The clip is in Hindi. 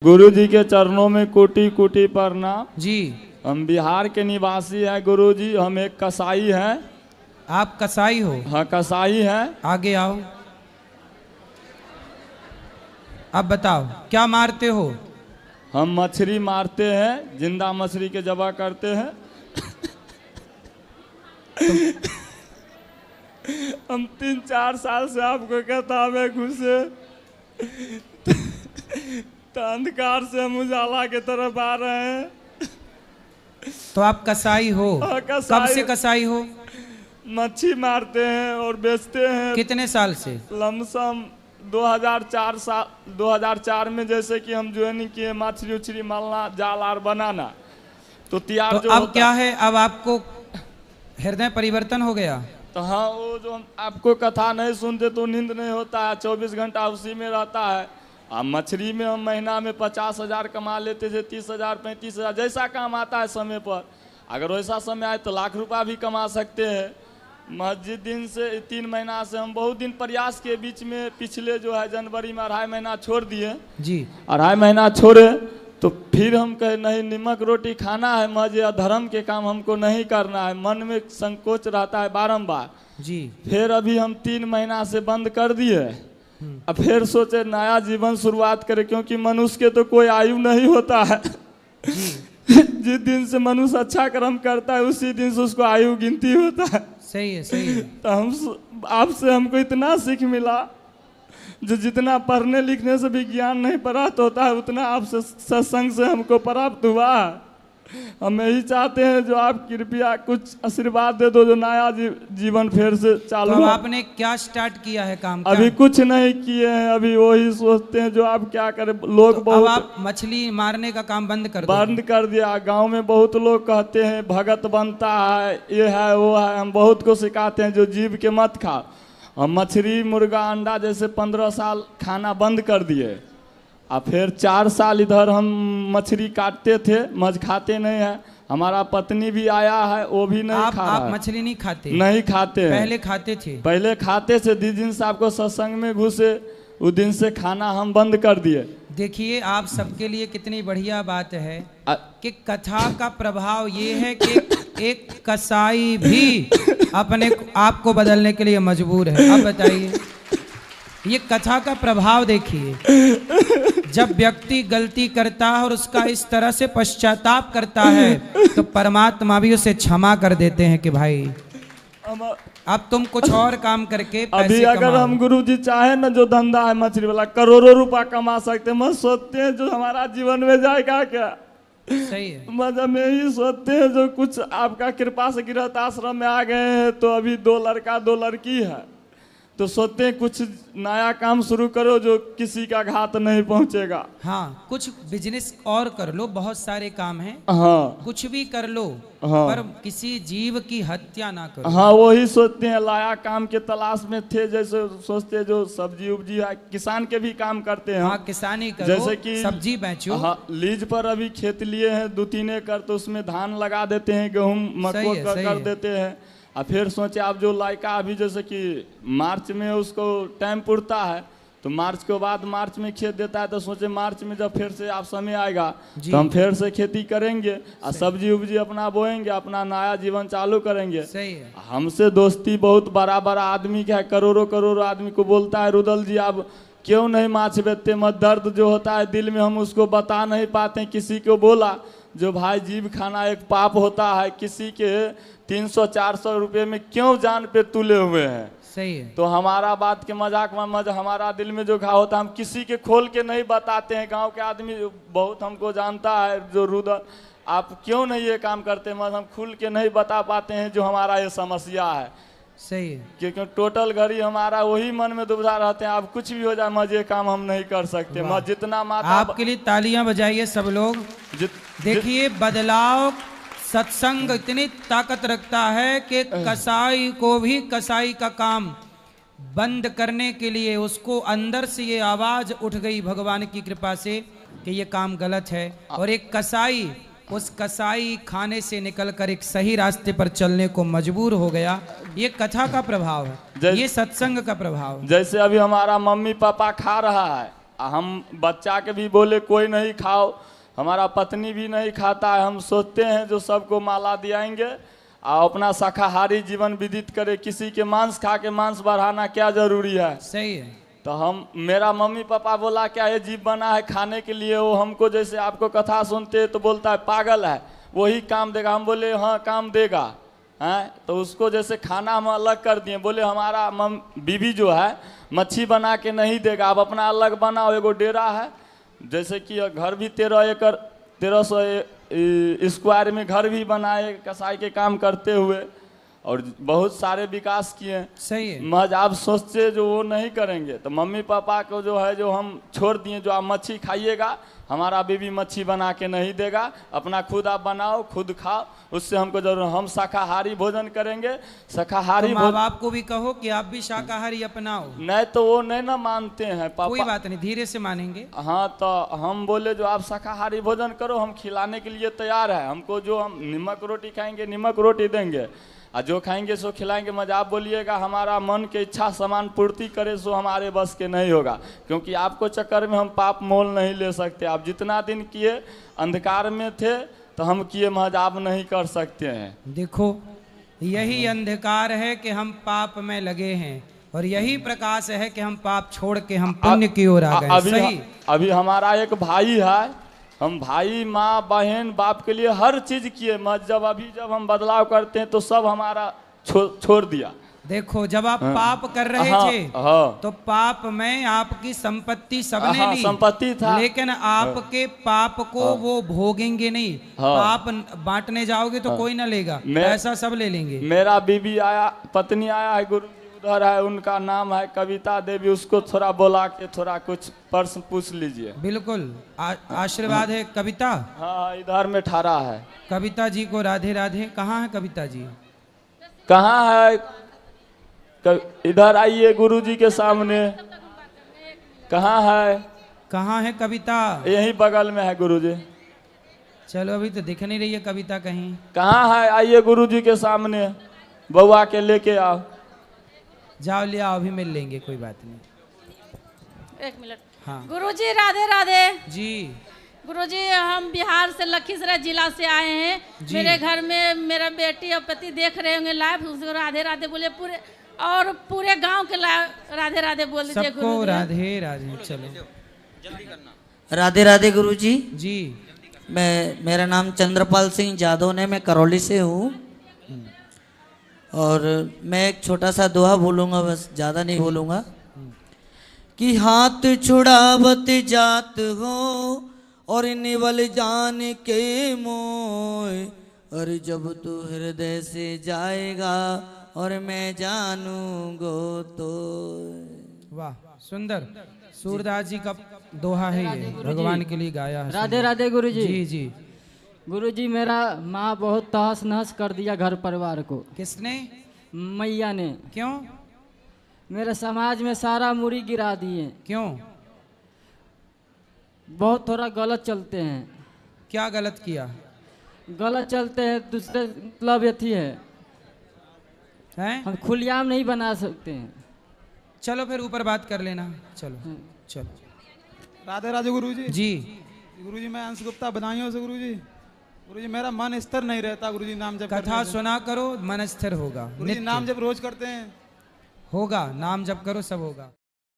गुरु जी के चरणों में कोटि कोटि प्रणाम जी। हम बिहार के निवासी हैं गुरु जी। हम एक कसाई हैं। आप कसाई हो? हाँ कसाई हैं। आगे आओ। अब बताओ क्या मारते हो? हम मछली मारते हैं, जिंदा मछली के जबा करते हैं। हम 3-4 साल से आपको कहता हमें घुसे तो अंधकार से हम उजाला की तरफ आ रहे हैं। तो आप कसाई हो? कसाई। कब से कसाई हो? मच्छी मारते हैं और बेचते हैं। कितने साल से? लमसम 2004 में जैसे कि हम ज्वाइनिंग किए मछली उछली मलना जाल आर बनाना तो तैयार तो जो अब होता क्या है, अब आपको हृदय परिवर्तन हो गया? तो हाँ, वो जो हम आपको कथा नहीं सुनते तो नींद नहीं होता है, 24 घंटा उसी में रहता है। अब मछली में हम महीना में 50,000 कमा लेते थे, 30,000 35,000 जैसा काम आता है समय पर। अगर वैसा समय आए तो लाख रुपया भी कमा सकते हैं। मस्जिद दिन से 3 महीना से हम बहुत दिन प्रयास के बीच में पिछले जो है जनवरी में 2.5 महीना छोड़ दिए जी। 2.5 महीना छोड़े तो फिर हम कहे नहीं नमक रोटी खाना है, मजे धर्म के काम हमको नहीं करना है। मन में संकोच रहता है बारंबार जी। फिर अभी हम 3 महीना से बंद कर दिए। अब फिर सोचे नया जीवन शुरुआत करें, क्योंकि मनुष्य के तो कोई आयु नहीं होता है। जिस दिन से मनुष्य अच्छा कर्म करता है उसी दिन से उसको आयु गिनती होता है। सही है, सही है। तो हम आपसे हमको इतना सीख मिला, जो जितना पढ़ने लिखने से भी ज्ञान नहीं प्राप्त होता है उतना आपसे सत्संग से हमको प्राप्त हुआ। हम यही चाहते हैं जो आप कृपया कुछ आशीर्वाद दे दो, जो नया जीवन फिर से चालू तो है। आपने क्या स्टार्ट किया है काम? अभी कुछ नहीं किए हैं, अभी वही सोचते हैं जो आप क्या करें। लोग तो बहुत अब आप मछली मारने का काम बंद कर दो। बंद कर दिया। गांव में बहुत लोग कहते हैं भगत बनता है, ये है वो है। हम बहुत को सिखाते हैं जो जीव के मत खा। हम मछली मुर्गा अंडा जैसे 15 साल खाना बंद कर दिए। अब फिर 4 साल इधर हम मछली काटते थे, मछ खाते नहीं है। हमारा पत्नी भी आया है, वो भी नहीं खा रहा है। आप मछली नहीं खाते? नहीं खाते हैं। पहले खाते थे? पहले खाते थे। जिस दिन से आपको सत्संग में घुसे उस दिन से खाना हम बंद कर दिए। देखिए आप सबके लिए कितनी बढ़िया बात है कि कथा का प्रभाव ये है कि एक कसाई भी अपने आप को बदलने के लिए मजबूर है। अब बताइए, ये कथा का प्रभाव देखिए। जब व्यक्ति गलती करता है और उसका इस तरह से पश्चाताप करता है तो परमात्मा भी उसे क्षमा कर देते हैं कि भाई अब तुम कुछ और काम करके पैसे अभी अगर हम गुरु जी चाहे ना जो धंधा है मछली वाला करोड़ों रुपया कमा सकते हैं। मत सोचते हैं जो हमारा जीवन में जाएगा क्या। सही है। मतलब में ही सोचते हैं जो कुछ आपका कृपा से गृहस्थ आश्रम में आ गए हैं तो अभी 2 लड़का 2 लड़की है तो सोचते हैं कुछ नया काम शुरू करो जो किसी का घात नहीं पहुंचेगा। हाँ, कुछ बिजनेस और कर लो, बहुत सारे काम हैं। हाँ, कुछ भी कर लो। हाँ, पर किसी जीव की हत्या ना करो। हाँ, वही सोचते हैं। लाया काम के तलाश में थे, जैसे सोचते जो सब्जी उब्जी है, किसान के भी काम करते हैं। हाँ, किसानी करो, जैसे कि सब्जी बेचो। हाँ, लीज पर अभी खेत लिए हैं 2-3 एकड़ तो उसमें धान लगा देते हैं, गेहूँ मक्को कर देते हैं। और फिर सोचे आप जो लायका अभी जैसे कि मार्च में उसको टाइम पुरता है तो मार्च के बाद मार्च में खेत देता है तो सोचे मार्च में जब फिर से आप समय आएगा तो हम फिर से खेती करेंगे और सब्जी उब्जी अपना बोएंगे, अपना नया जीवन चालू करेंगे। सही है। हमसे दोस्ती बहुत बड़ा बड़ा आदमी का है, करोड़ों करोड़ों आदमी को बोलता है रुदल जी आप क्यों नहीं माछ बेचते। मत दर्द जो होता है दिल में हम उसको बता नहीं पाते। किसी को बोला जो भाई जीव खाना एक पाप होता है, किसी के 300-400 रुपये में क्यों जान पे तुले हुए हैं। सही है। तो हमारा बात के मजाक में हमारा दिल में जो घाव होता है हम किसी के खोल के नहीं बताते हैं। गांव के आदमी बहुत हमको जानता है जो रुदल आप क्यों नहीं ये काम करते, मगर हम खुल के नहीं बता पाते हैं जो हमारा ये समस्या है। सही है। क्योंकि टोटल घड़ी हमारा वही मन में दुविधा रहते हैं। आप कुछ भी हो जाए मजे काम हम नहीं कर सकते। मैं जितना माता आपके लिए तालियां बजाइए सब लोग। देखिए बदलाव सत्संग इतनी ताकत रखता है कि कसाई को भी कसाई का काम बंद करने के लिए उसको अंदर से ये आवाज उठ गई भगवान की कृपा से कि ये काम गलत है और एक कसाई उस कसाई खाने से निकलकर एक सही रास्ते पर चलने को मजबूर हो गया। ये कथा का प्रभाव है, ये सत्संग का प्रभाव है। जैसे अभी हमारा मम्मी पापा खा रहा है हम बच्चा के भी बोले कोई नहीं खाओ, हमारा पत्नी भी नहीं खाता है। हम सोचते हैं जो सबको माला दिलाएंगे और अपना शाकाहारी जीवन व्यतीत करे। किसी के मांस खा के मांस बढ़ाना क्या जरूरी है? सही है। तो हम, मेरा मम्मी पापा बोला क्या ये जीव बना है खाने के लिए? वो हमको जैसे आपको कथा सुनते तो बोलता है पागल है, वही काम देगा। हम बोले हाँ काम देगा हैं। तो उसको जैसे खाना हम अलग कर दिए, बोले हमारा बीवी जो है मच्छी बना के नहीं देगा, आप अपना अलग बनाओ। एगो डेरा है, जैसे कि घर भी 1300 स्क्वायर में घर भी बनाए कसाई के काम करते हुए, और बहुत सारे विकास किए। सही है। महज आप सोचते जो वो नहीं करेंगे। तो मम्मी पापा को जो है जो हम छोड़ दिए, जो आप मच्छी खाइएगा, हमारा बीवी मच्छी बना के नहीं देगा, अपना खुद आप बनाओ खुद खाओ, उससे हमको जरूर। हम शाकाहारी भोजन करेंगे। शाकाहारी तो माँ बाप को भी कहो कि आप भी शाकाहारी अपनाओ। नहीं तो वो नहीं ना मानते हैं पापा। कोई बात नहीं, धीरे से मानेंगे। हाँ तो हम बोले जो आप शाकाहारी भोजन करो, हम खिलाने के लिए तैयार है। हमको जो हम नमक रोटी खाएंगे नमक रोटी देंगे, और जो खाएंगे सो खिलाएंगे। मजा आप बोलिएगा हमारा मन के इच्छा समान पूर्ति करे सो हमारे बस के नहीं होगा, क्योंकि आपको चक्कर में हम पाप मोल नहीं ले सकते। आप जितना दिन किए अंधकार में थे तो हम किए, महज आप नहीं कर सकते हैं। देखो यही अंधकार है कि हम पाप में लगे हैं, और यही प्रकाश है कि हम पाप छोड़ के हम पुण्य की ओर आ गए। सही। अभी हमारा एक भाई है, हम भाई माँ बहन बाप के लिए हर चीज किए, जब हम बदलाव करते हैं तो सब हमारा छोड़ दिया। देखो जब आप पाप कर रहे थे तो पाप में आपकी संपत्ति सबने ली, संपत्ति था, लेकिन आपके पाप को वो भोगेंगे नहीं। पाप बांटने जाओगे तो कोई ना लेगा, पैसा सब ले लेंगे। मेरा बीबी आया, पत्नी आया है, गुरु उधर है, उनका नाम है कविता देवी, उसको थोड़ा बोला के थोड़ा कुछ प्रश्न पूछ लीजिए। बिल्कुल आशीर्वाद है कविता। हाँ इधर में ठहरा है। कविता जी को राधे राधे। कहाँ है कविता जी? कहाँ है? इधर आइए गुरु जी के सामने। कहाँ है? कहाँ है कविता? यही बगल में है गुरु जी। चलो अभी तो दिख नहीं रही है कविता कहीं। कहाँ है? आइए गुरु जी के सामने, बउआ के लेके आओ। जाओ ले आओ, अभी मिल लेंगे, कोई बात नहीं। एक मिनट। हाँ गुरुजी राधे राधे जी। गुरुजी हम बिहार से लखीसराय जिला से आए हैं। मेरे घर में मेरा बेटी और पति देख रहे होंगे लाइव, उसको राधे राधे बोले पूरे, और पूरे गांव के राधे राधे बोल दीजिए। सबको राधे राधे। चलो राधे राधे गुरुजी जी। मेरा नाम चंद्रपाल सिंह जादव ने, मैं करौली से हूँ, और मैं एक छोटा सा दोहा बोलूँगा, बस ज़्यादा नहीं बोलूँगा। कि हाथ छुड़ावत जात हो और निवल जान के मोय, और जब तू हृदय से जाएगा और मैं जानूंगो तो। वाह सुंदर। सूरदास जी का दोहा है ये, भगवान के लिए गाया है। राधे राधे गुरुजी। जी जी। गुरुजी मेरा माँ बहुत तहस नहस कर दिया घर परिवार को। किसने? मैया ने। क्यों? मेरे समाज में सारा मुड़ी गिरा दिए। क्यों? बहुत थोड़ा गलत चलते हैं। क्या गलत किया? गलत चलते हैं, दूसरे मतलब यथी है, हम खुलेआम नहीं बना सकते हैं। चलो फिर ऊपर बात कर लेना। चलो चलो। राधे राधे गुरुजी। जी गुरुजी मैं अंश गुप्ता बधाइयों से गुरुजी। गुरुजी मेरा मन स्थिर नहीं रहता गुरुजी, नाम जब कथा सुना करो मन स्थिर होगा। गुरुजी नाम जब रोज करते हैं होगा, नाम जप करो सब होगा।